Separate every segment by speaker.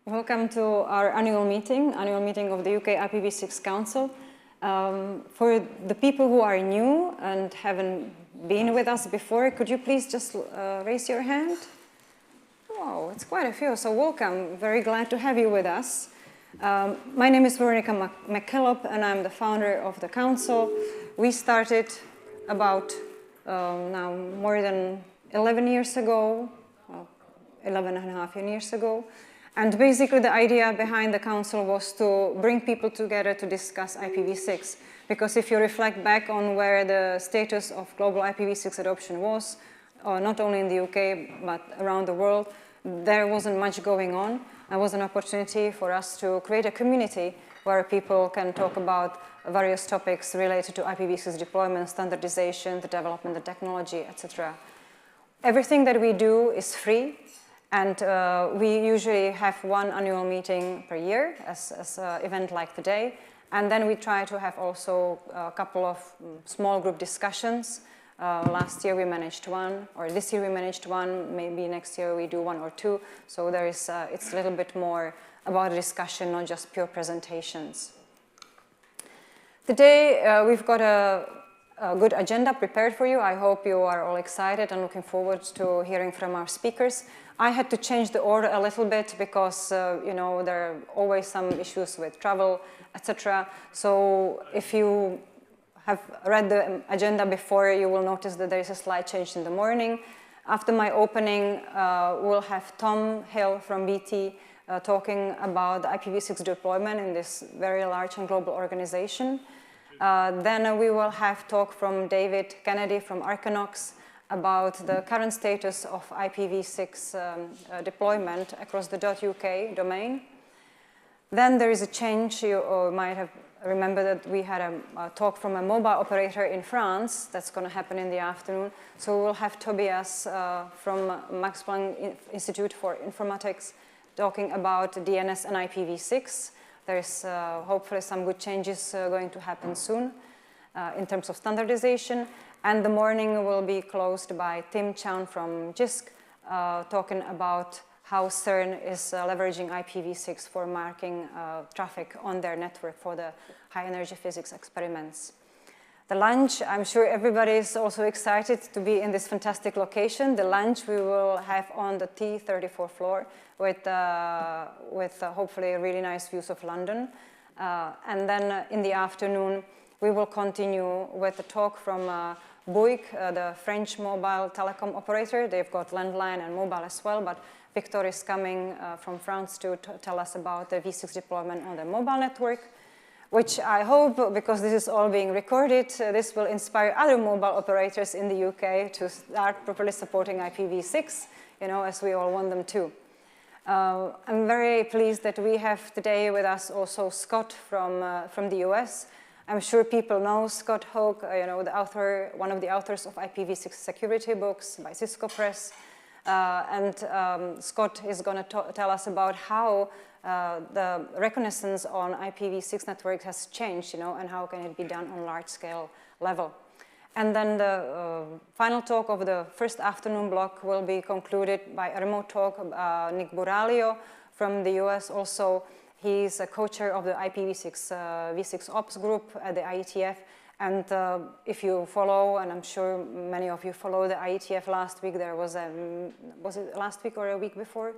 Speaker 1: Welcome to our annual meeting of the UK IPv6 Council. For the people who are new and haven't been with us before, could you please just raise your hand? Wow, it's quite a few, so welcome. Very glad to have you with us. My name is Veronika McKillop, and I'm the founder of the Council. We started about now more than 11 years ago, 11 and a half years ago. And basically the idea behind the Council was to bring people together to discuss IPv6. Because if you reflect back on where the status of global IPv6 adoption was, not only in the UK, but around the world, there wasn't much going on. It was an opportunity for us to create a community where people can talk about various topics related to IPv6 deployment, standardization, the development, the technology, etc. Everything that we do is free. And we usually have one annual meeting per year as an event like today. And then we try to have also a couple of small group discussions. Last year we managed one, or this year we managed one. Maybe next year we do one or two. So there is, it's a little bit more about a discussion, not just pure presentations. Today we've got a good agenda prepared for you. I hope you are all excited and looking forward to hearing from our speakers. I had to change the order a little bit because, you know, there are always some issues with travel, etc. So if you have read the agenda before, you will notice that there is a slight change in the morning. After my opening, we'll have Tom Hill from BT talking about the IPv6 deployment in this very large and global organization. Then we will have talk from David Kennedy from Arcanox about the current status of IPv6 deployment across the .uk domain. Then there is a change. You might have remembered that we had a talk from a mobile operator in France. That's going to happen in the afternoon. So we'll have Tobias from Max Planck Institute for Informatics talking about DNS and IPv6. There's hopefully some good changes going to happen soon in terms of standardization. And the morning will be closed by Tim Chown from JISC talking about how CERN is leveraging IPv6 for marking traffic on their network for the high energy physics experiments. The lunch, I'm sure everybody is also excited to be in this fantastic location. The lunch we will have on the T34 floor with hopefully really nice views of London. And then in the afternoon, we will continue with a talk from Bouygues, the French mobile telecom operator. They've got landline and mobile as well, but Victor is coming from France to tell us about the V6 deployment on the mobile network, which I hope, because this is all being recorded, this will inspire other mobile operators in the UK to start properly supporting IPv6, you know, as we all want them to. I'm very pleased that we have today with us also Scott from the US. I'm sure people know Scott Hoke, you know, the author, one of the authors of IPv6 security books by Cisco Press. Scott is going to tell us about how the reconnaissance on IPv6 networks has changed, you know, and how can it be done on large-scale level. And then the final talk of the first afternoon block will be concluded by a remote talk of Nick Buralio from the US also. He's a co-chair of the IPv6 V6 Ops group at the IETF. And if you follow, and I'm sure many of you follow the IETF last week, there was was it last week or a week before?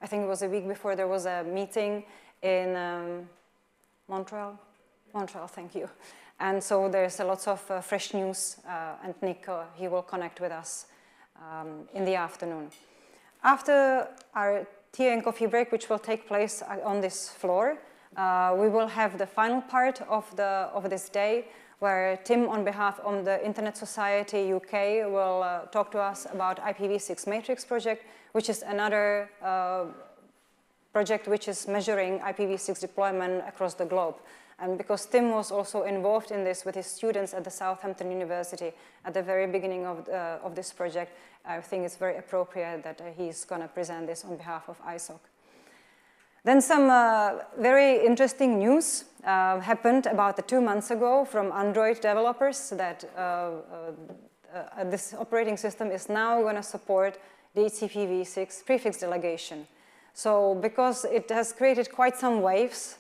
Speaker 1: I think it was a week before, there was a meeting in Montreal. Montreal, thank you. And so there's lots of fresh news, and Nick, he will connect with us in the afternoon. After our tea and coffee break, which will take place on this floor, we will have the final part of this day, where Tim, on behalf of the Internet Society UK, will talk to us about IPv6 Matrix project, which is another project which is measuring IPv6 deployment across the globe. And because Tim was also involved in this with his students at the Southampton University at the very beginning of this project, I think it's very appropriate that he's going to present this on behalf of ISOC. Then some very interesting news happened about 2 months ago from Android developers that this operating system is now going to support DHCP v6 prefix delegation. So because it has created quite some waves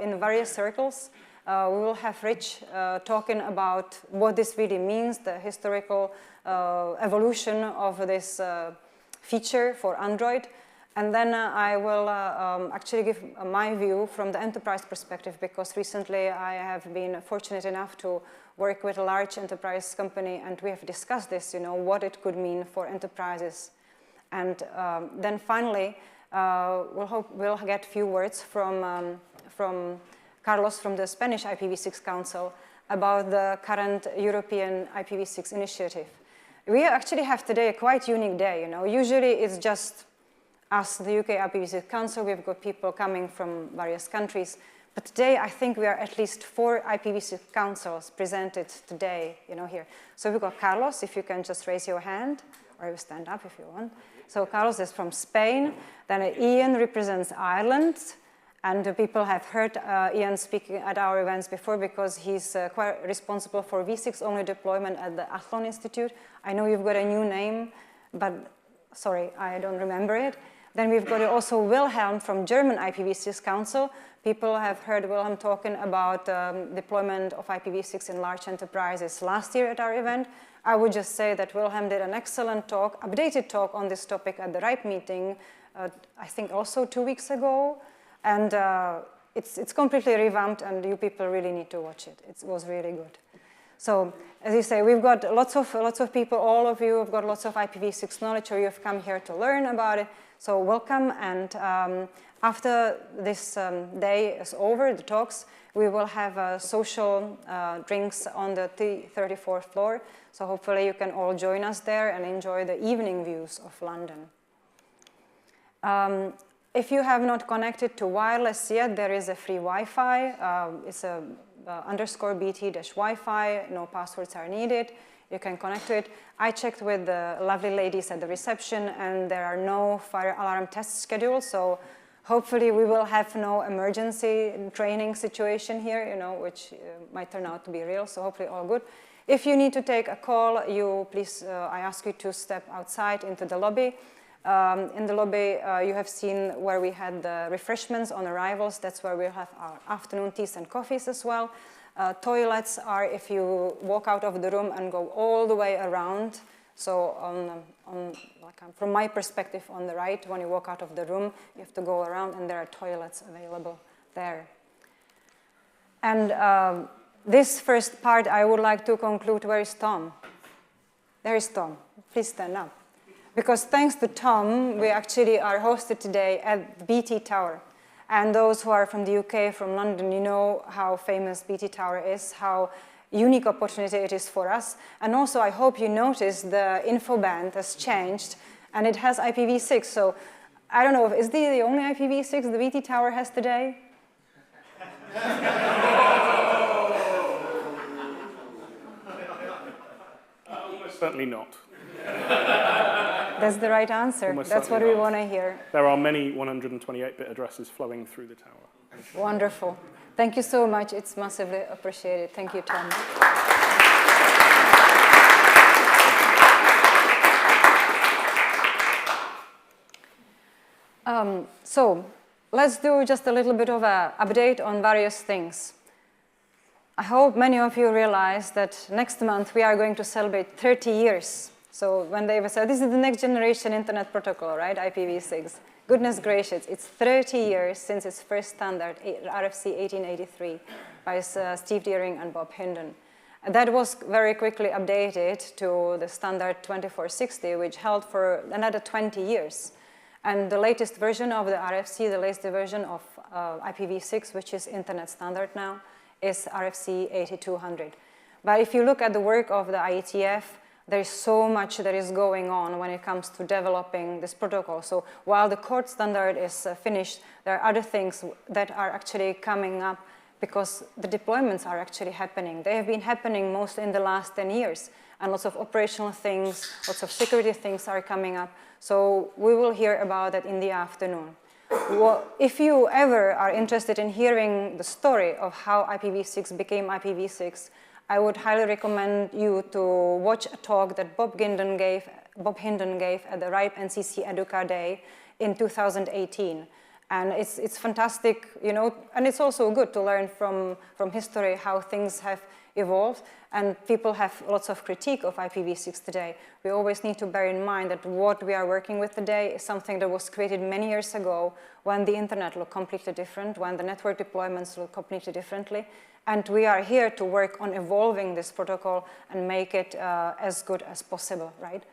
Speaker 1: in various circles, we will have Rich talking about what this really means, the historical evolution of this feature for Android. And then I will actually give my view from the enterprise perspective, because recently I have been fortunate enough to work with a large enterprise company, and we have discussed this, what it could mean for enterprises. And then finally, we'll get a few words from Carlos from the Spanish IPv6 Council about the current European IPv6 initiative. We actually have today a quite unique day, Usually it's just us, the UK IPv6 Council. We've got people coming from various countries. But today, I think we are at least 4 IPv6 councils presented today, here. So we've got Carlos, if you can just raise your hand, or you stand up if you want. So Carlos is from Spain. Then Ian represents Ireland. And people have heard Ian speaking at our events before, because he's quite responsible for v6-only deployment at the Athlon Institute. I know you've got a new name, but sorry, I don't remember it. Then we've got also Wilhelm from German IPv6 Council. People have heard Wilhelm talking about deployment of IPv6 in large enterprises last year at our event. I would just say that Wilhelm did an excellent talk, updated talk on this topic at the RIPE meeting, I think also 2 weeks ago. And it's completely revamped, and you people really need to watch it. It was really good. So, as you say, we've got lots of people, all of you have got lots of IPv6 knowledge, or you've come here to learn about it. So welcome, and after this day is over, the talks, we will have social drinks on the 34th floor. So hopefully you can all join us there and enjoy the evening views of London. If you have not connected to wireless yet, there is a free Wi-Fi. It's a _BT-Wi-Fi, no passwords are needed. You can connect to it. I checked with the lovely ladies at the reception, and there are no fire alarm tests scheduled, so hopefully we will have no emergency training situation here, which might turn out to be real, so hopefully all good. If you need to take a call, please, I ask you to step outside into the lobby. In the lobby, you have seen where we had the refreshments on arrivals. That's where we'll have our afternoon teas and coffees as well. Toilets are if you walk out of the room and go all the way around. So from my perspective on the right, when you walk out of the room, you have to go around, and there are toilets available there. And this first part, I would like to conclude. Where is Tom? There is Tom. Please stand up. Because thanks to Tom, we actually are hosted today at the BT Tower. And those who are from the UK, from London, you know how famous BT Tower is, how unique opportunity it is for us. And also, I hope you noticed the info band has changed, and it has IPv6. So I don't know, is the only IPv6 the BT Tower has today?
Speaker 2: Certainly not.
Speaker 1: That's the right answer.
Speaker 2: Almost
Speaker 1: That's what we want to hear.
Speaker 2: There are many 128-bit addresses flowing through the tower.
Speaker 1: Wonderful. Thank you so much. It's massively appreciated. Thank you, Tom. So let's do just a little bit of an update on various things. I hope many of you realize that next month we are going to celebrate 30 years. So when they said, this is the next generation internet protocol, right, IPv6. Goodness gracious, it's 30 years since its first standard, RFC 1883, by Steve Deering and Bob Hindon. And that was very quickly updated to the standard 2460, which held for another 20 years. And the latest version of the RFC, the latest version of IPv6, which is internet standard now, is RFC 8200. But if you look at the work of the IETF, there is so much that is going on when it comes to developing this protocol. So while the core standard is finished, there are other things that are actually coming up because the deployments are actually happening. They have been happening mostly in the last 10 years, and lots of operational things, lots of security things are coming up. So we will hear about that in the afternoon. Well, if you ever are interested in hearing the story of how IPv6 became IPv6, I would highly recommend you to watch a talk that Bob Hindon gave at the RIPE NCC Educa Day in 2018. And it's fantastic, you know, and it's also good to learn from history how things have evolved, and people have lots of critique of IPv6 today. We always need to bear in mind that what we are working with today is something that was created many years ago when the internet looked completely different, when the network deployments looked completely differently, and we are here to work on evolving this protocol and make it as good as possible, right?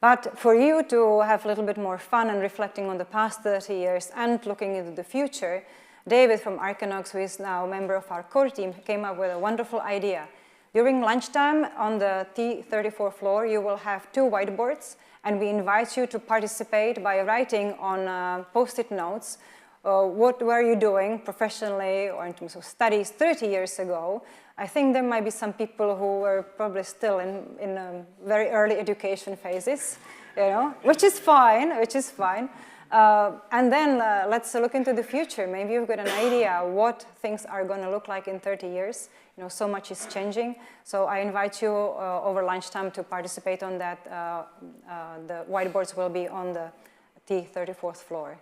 Speaker 1: But for you to have a little bit more fun and reflecting on the past 30 years and looking into the future, David from Archinox, who is now a member of our core team, came up with a wonderful idea. During lunchtime on the T34 floor, you will have 2 whiteboards, and we invite you to participate by writing on post-it notes what were you doing professionally or in terms of studies 30 years ago. I think there might be some people who were probably still in very early education phases, you know, which is fine. And then let's look into the future. Maybe you've got an idea what things are going to look like in 30 years. You know, so much is changing. So I invite you over lunchtime to participate on that. The whiteboards will be on the T34th floor.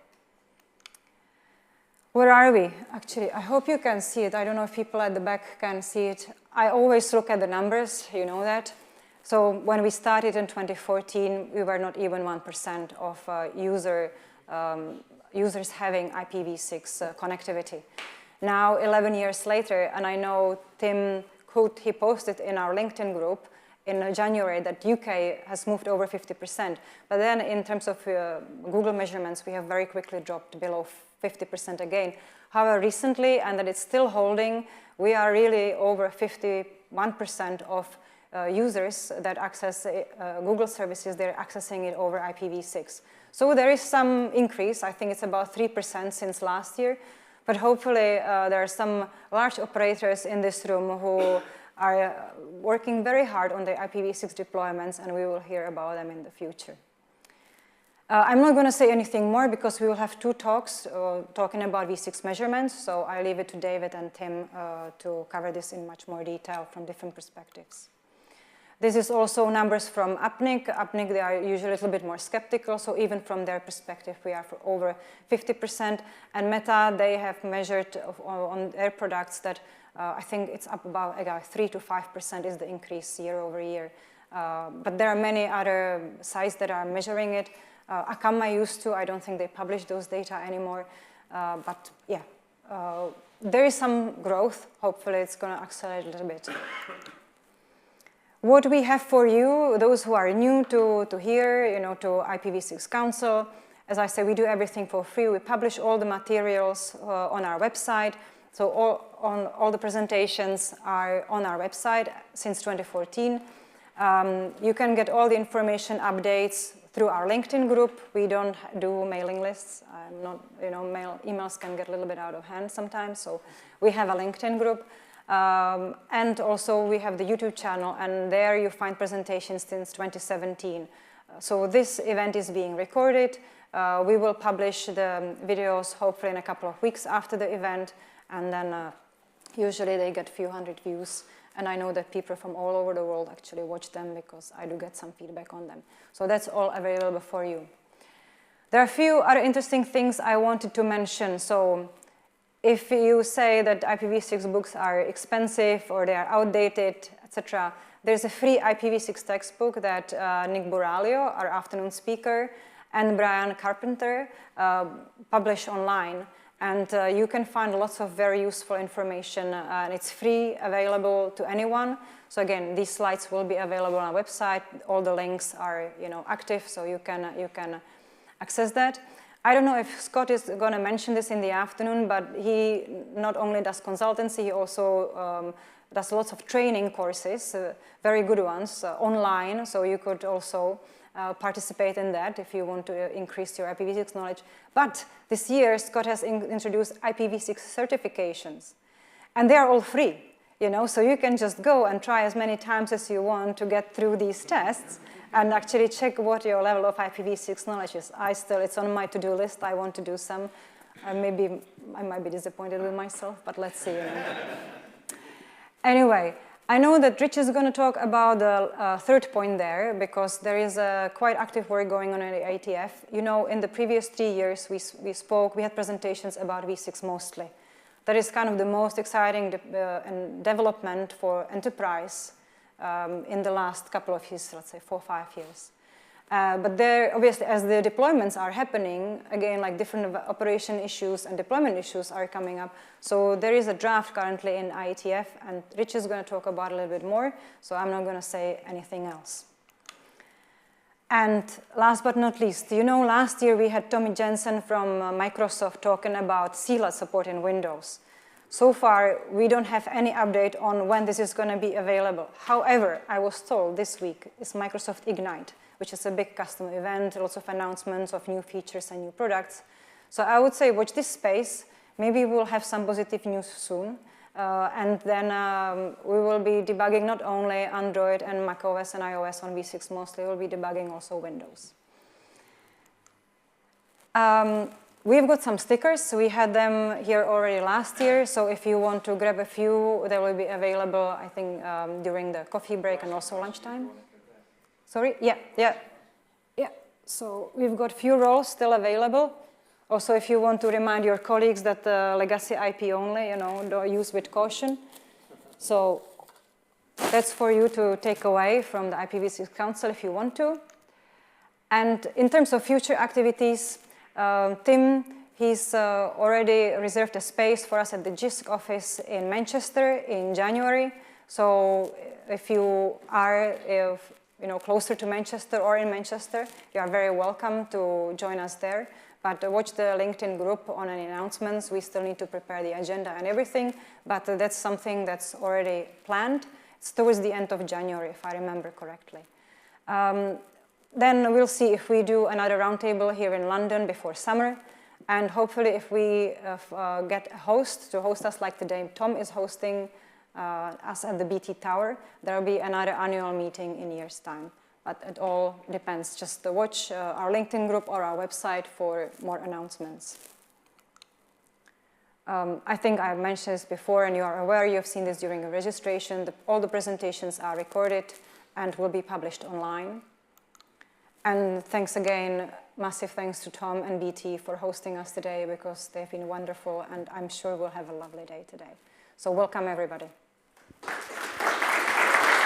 Speaker 1: Where are we? Actually, I hope you can see it. I don't know if people at the back can see it. I always look at the numbers, you know that. So when we started in 2014, we were not even 1% of users having IPv6 connectivity. Now, 11 years later, and I know Tim Coote, he posted in our LinkedIn group in January that UK has moved over 50%. But then in terms of Google measurements, we have very quickly dropped below 50% again. However, recently, and that it's still holding, we are really over 51% of users that access Google services, they're accessing it over IPv6. So there is some increase. I think it's about 3% since last year. But hopefully, there are some large operators in this room who are working very hard on the IPv6 deployments, and we will hear about them in the future. I'm not going to say anything more because we will have 2 talks talking about V6 measurements, so I leave it to David and Tim to cover this in much more detail from different perspectives. This is also numbers from UPNIC. UPNIC, they are usually a little bit more skeptical, so even from their perspective, we are for over 50%. And Meta, they have measured on their products that I think it's up about 3 to 5% is the increase year over year. But there are many other sites that are measuring it. Akamai used to. I don't think they publish those data anymore. But yeah, there is some growth. Hopefully, it's going to accelerate a little bit. What we have for you, those who are new to here, you know, to IPv6 Council, as I said, we do everything for free. We publish all the materials on our website. So all the presentations are on our website since 2014. You can get all the information updates through our LinkedIn group. We don't do mailing lists. I'm not, you know, emails can get a little bit out of hand sometimes. So we have a LinkedIn group. And also we have the YouTube channel, and there you find presentations since 2017. So this event is being recorded. We will publish the videos hopefully in a couple of weeks after the event, and then usually they get a few hundred views. And I know that people from all over the world actually watch them because I do get some feedback on them. So that's all available for you. There are a few other interesting things I wanted to mention. So if you say that IPv6 books are expensive or they are outdated, etc., there's a free IPv6 textbook that Nick Buraglio, our afternoon speaker, and Brian Carpenter publish online. And you can find lots of very useful information, and it's free, available to anyone. So again, these slides will be available on our website. All the links are, you know, active, so you can access that. I don't know if Scott is going to mention this in the afternoon, but he not only does consultancy, he also does lots of training courses, very good ones, online, so you could also participate in that if you want to increase your IPv6 knowledge. But this year, Scott has introduced IPv6 certifications, and they are all free, you know, so you can just go and try as many times as you want to get through these tests and actually check what your level of IPv6 knowledge is. It's on my to-do list. I want to do some. Maybe I might be disappointed with myself, but let's see. You know. Anyway, I know that Rich is going to talk about the third point there, because there is quite active work going on at the IETF. You know, in the previous 3 years, we had presentations about V6 mostly. That is kind of the most exciting development for enterprise in the last couple of years, let's say 4 or 5 years. But there, obviously, as the deployments are happening, again, like different operation issues and deployment issues are coming up. So there is a draft currently in IETF, and Rich is going to talk about it a little bit more, so I'm not going to say anything else. And last but not least, you know, last year we had Tommy Jensen from Microsoft talking about CLAD support in Windows. So far, we don't have any update on when this is going to be available. However, I was told this week is Microsoft Ignite, which is a big customer event, lots of announcements of new features and new products. So I would say watch this space. Maybe we'll have some positive news soon. And then we will be debugging not only Android and macOS and iOS on V6 mostly, we'll be debugging also Windows. We've got some stickers. We had them here already last year. So if you want to grab a few, they will be available, I think, during the coffee break and also lunchtime. Sorry? Yeah. So we've got few roles still available. Also, if you want to remind your colleagues that legacy IP only, you know, don't use with caution. So that's for you to take away from the IPv6 Council if you want to. And in terms of future activities, Tim, he's already reserved a space for us at the JISC office in Manchester in January. So if you are closer to Manchester or in Manchester, you are very welcome to join us there. But watch the LinkedIn group on any announcements. We still need to prepare the agenda and everything, but that's something that's already planned. It's towards the end of January, if I remember correctly. Then we'll see if we do another roundtable here in London before summer. And hopefully if we get a host to host us like today, Tom is hosting us at the BT Tower, there will be another annual meeting in a year's time. But it all depends. Just watch our LinkedIn group or our website for more announcements. I think I mentioned this before, and you are aware, you have seen this during the registration. All the presentations are recorded and will be published online. And thanks again, massive thanks to Tom and BT for hosting us today, because they've been wonderful, and I'm sure we'll have a lovely day today. So welcome, everybody.